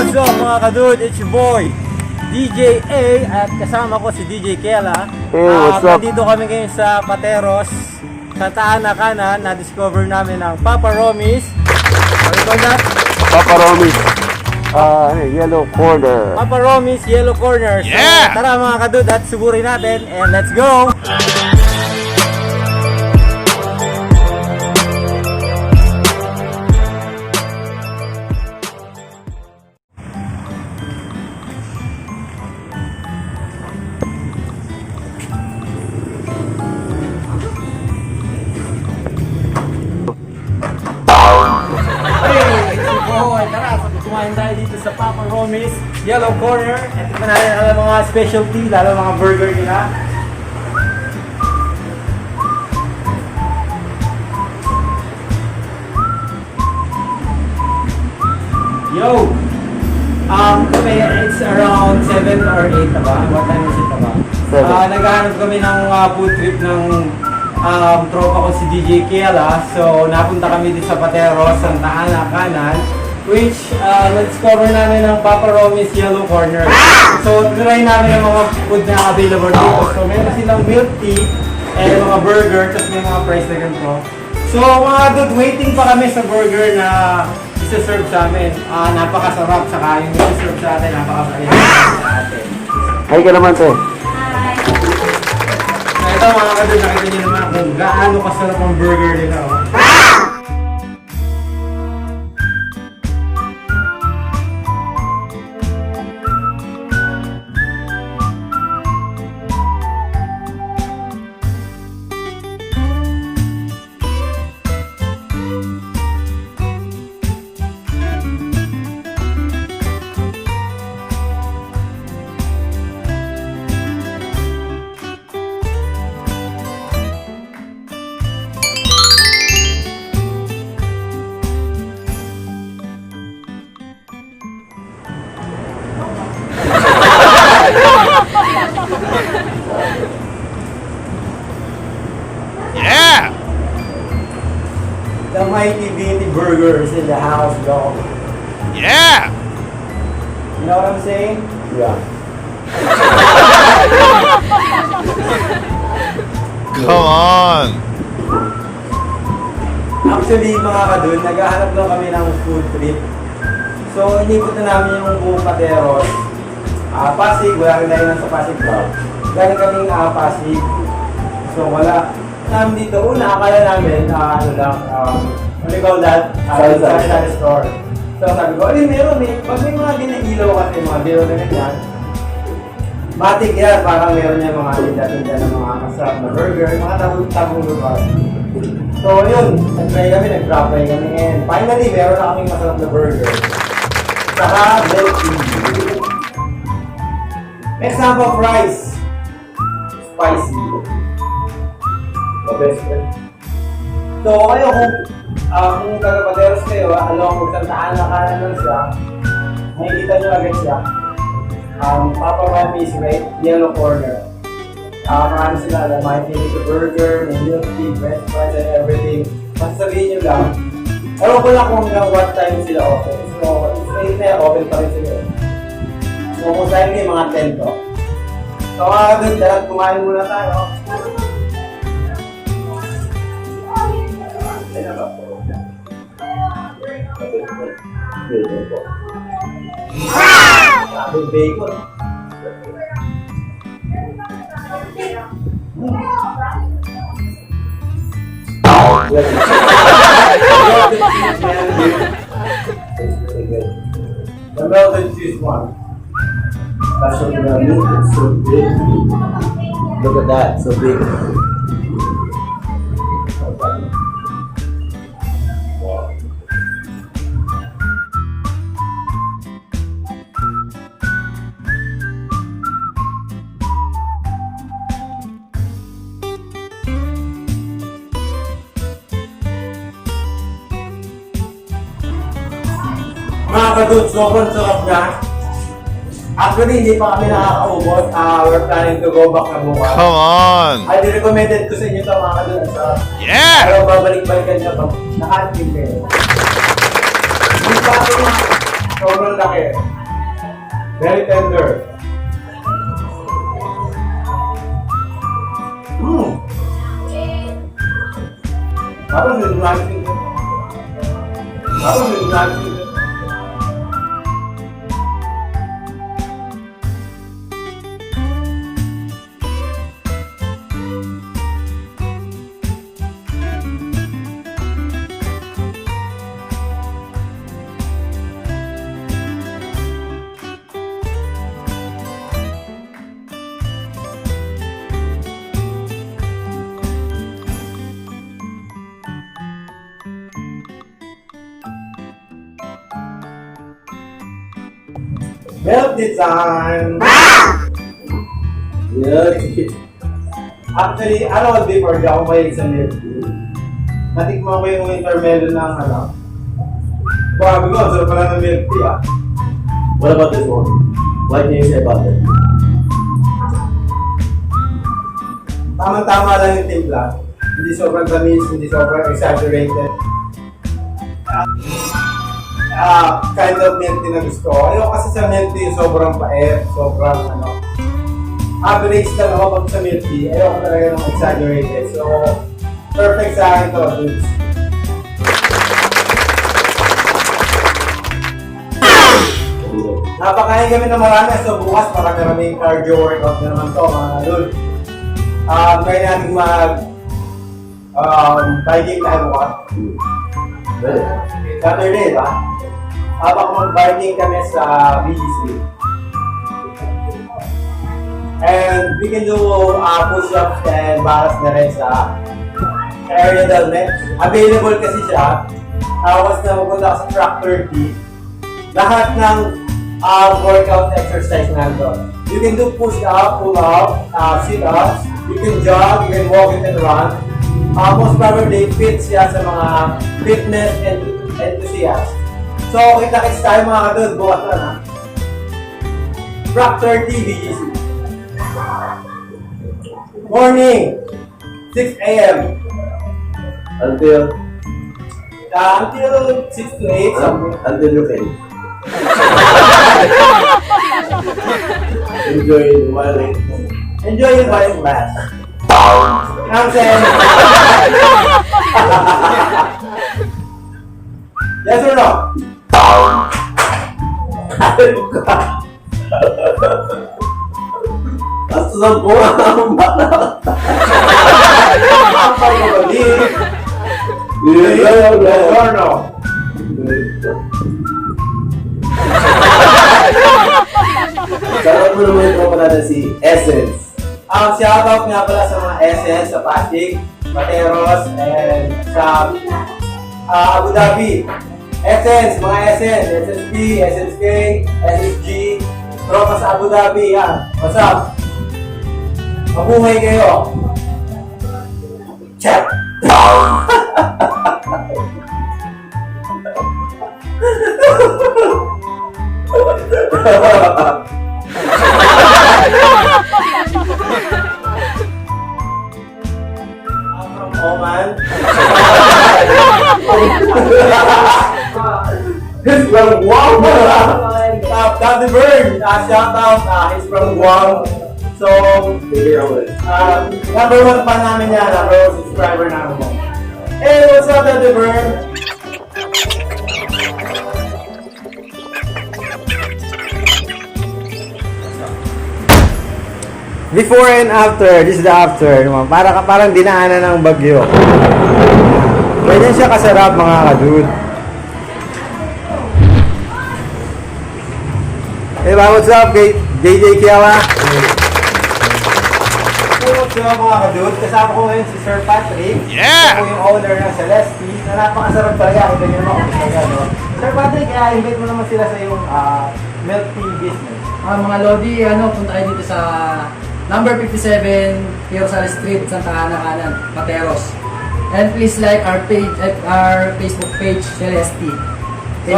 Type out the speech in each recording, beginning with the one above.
What's up mga kadud? It's your boy DJ A at kasama ko si DJ Kela. Hey, what's up? Nandito kami ngayon sa Pateros, Santa Ana, Kanan. Na-discover namin ang Papa Romis. What do you call that? Papa Romis. Yellow corner. Papa Romis Yellow Corner. So, Yeah! tara mga kadud at suburin natin and let's go! Tara, kumain tayo dito sa Papa Romis Yellow Corner. At ito na ang mga specialty, lalo mga burger nila. Yo! It's around 7 or 8 na ba? What time is it na ba? 7. Naghahanap kami ng food trip ng tropa ko si DJ Kiela. So, napunta kami dito sa Pateros, Santa Ana, Kanan, which na-discover namin ng Papa Romis Yellow Corner. So, try namin ang mga food na available dito. So, meron silang milk tea, and mga burger, tapos may mga fries na ganito. So, mga dude, waiting pa kami sa burger na isa-serve sa amin. Napakasarap, saka yung isa-serve sa atin, napakasarap sa atin. Hi ka naman, te. Ito mga kadun, nakita nyo naman kung gaano kasarap ang burger nila. Oh. Yeah! The mighty beefy burger is in the house, dog. Yeah! You know what I'm saying? Yeah. Come on! Actually, mga kadun, naghahanap lang kami ng food trip. So, inipot na namin yung buong Pateros. Pasig, wala rin tayo sa Pasig Club. Galing kaming Pasig. So, wala. Namin dito, una, akala namin, what do you call that? Sa store. So, sabi ko, meron eh. Pag may mga ginagilaw kasi, mga dilaw na ganyan, matik yan, parang meron niya mga tinda-tinda ng mga masarap na burger, mga tabong lugar. So, yun, nag-try kami, nag-try kami, and finally, meron na kaming masarap na burger. Saka, milktea. Next sample, fries. Spicy. The best friend. So, kayo kung taga-Pateros kayo, along kung Santa Ana Kanan lang siya, makikita nyo agad siya. Papa Romis, right? Yellow Corner. Marami sila, may finito burger, may milk tea, french fries, and everything. Masasabihin nyo lang. Ewan ko lang kung hanggang what time sila open. So, it's late na open pa rin sila. So, kung saan yung mga 10 to. So, mga good, dapat kumain muna tayo. Sabi bacon. The melted cheese one. That's what the meat is so big. Look at that, so big. Mga kadud, sobrang sarap na. Actually, hindi pa kami nakakaubos. We're planning to go back na bukas. Come on! I recommended ko sa inyo ito mga kadud. Ang sarap. Yeah! Pero babalik-balikan na pag nakaanting kayo. Hindi pa ako na Sobrang laki. Very tender. Tapos may gumamit dito. Milk design! Milk. Actually, ano before, di ako mahilig sa milk tea. Natikman ko yung intermelon ng ano. Bago ko, sarap pala ng milk tea ah. What about this one? What can you say about that? Tamang-tama lang yung timpla. Hindi sobrang tamis, hindi sobrang exaggerated. Kind of milk tea na gusto ko. Ayoko kasi sa milk tea sobrang pait, sobrang ano. Average lang ako pag sa milk tea. Ayoko talaga ng exaggerated. So, perfect sa akin to, dudes. Napakain kami ng marami. So, bukas marami-raming cardio workout na naman to, mga lul. Kaya natin biking tayo bukas. Saturday, ba? Habang mag-biking kami sa BGC. And we can do push-ups and baras na rin sa area del Met. Available kasi siya. Once na magpunta ka sa track 30, lahat ng workout exercise nandun. You can do push-up, pull-up, sit-ups, you can jog, you can walk and run. Most probably fit siya sa mga fitness enthusiasts. So, kita-kits tayo mga kadod, bukas na na. Track 30 BGC. Morning, 6 a.m. Until 6 to 8 something. until you can. Enjoy while it. Enjoy it while it lasts. I'm saying. Yes or no? Basta sa buwan ang bata. Ang pag-ibig. Yes or no? Sarap mo naman ito pala na si Essence. Shoutout nga pala sa mga Essence sa Pasig, Materos, and sa Abu Dhabi. Essence, mga Essence, SSP, SSK, SSG, tropa sa Abu Dhabi, yan. What's up? Mabuhay kayo. Check! From Oman. He's from Guam. Dr. Bird, shout out. He's from Guam. So, number 1 fan namin yan. Number 1 subscriber namin yan. Hey, what's up, Dr. Bird? Before and after, this is the after. Parang dinaanan ng bagyo. Ganyan siya kasarap mga kadud. Hey, what's up, JJ Kiawa? Hey, what's up mga kadud? Kasama ko ngayon si Sir Patrick. Yeah! Ako yung owner ng Celeste, na napakasarap talaga. Kita nyo naman kung talaga, no? Sir Patrick, invite mo naman sila sa iyong milk tea business. Mga Lodi, punta kayo dito sa number 57, Pio Rosales Street, Santa Ana, Kanan, Materos. And please like our page at our Facebook page, Celeste. So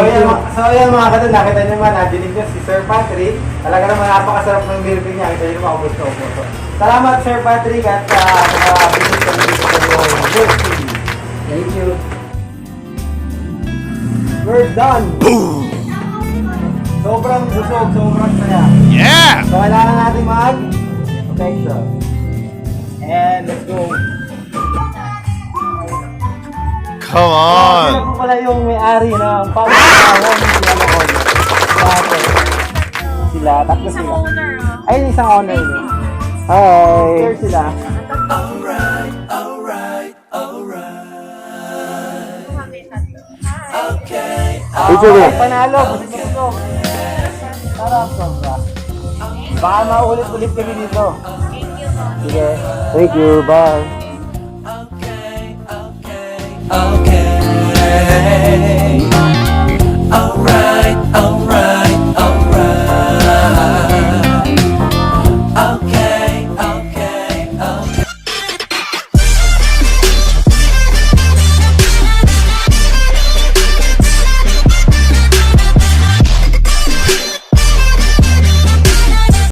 yan mga kadun, nakita nyo naman, nadinig nyo si Sir Patrick. Talaga naman napakasarap ng milk niya. Kita nyo naman, ubos na ubos. Salamat Sir Patrick at business kami dito sa iyong milk tea. Thank you. We're done! Sobrang busog, sobrang saya. Yeah! So, kailangan natin mag-protection. And let's go. Come Sila on! po pala yung may-ari ng pag-ahon. Sila, tatlo Isang sila. owner, oh. Ayun, isang owner niya. Hi! Here sila. Panalo, busog. Sarap, sobra. Baka maulit-ulit kami dito. Thank you, po. Sige. Thank you, bye. Okay. Alright, alright.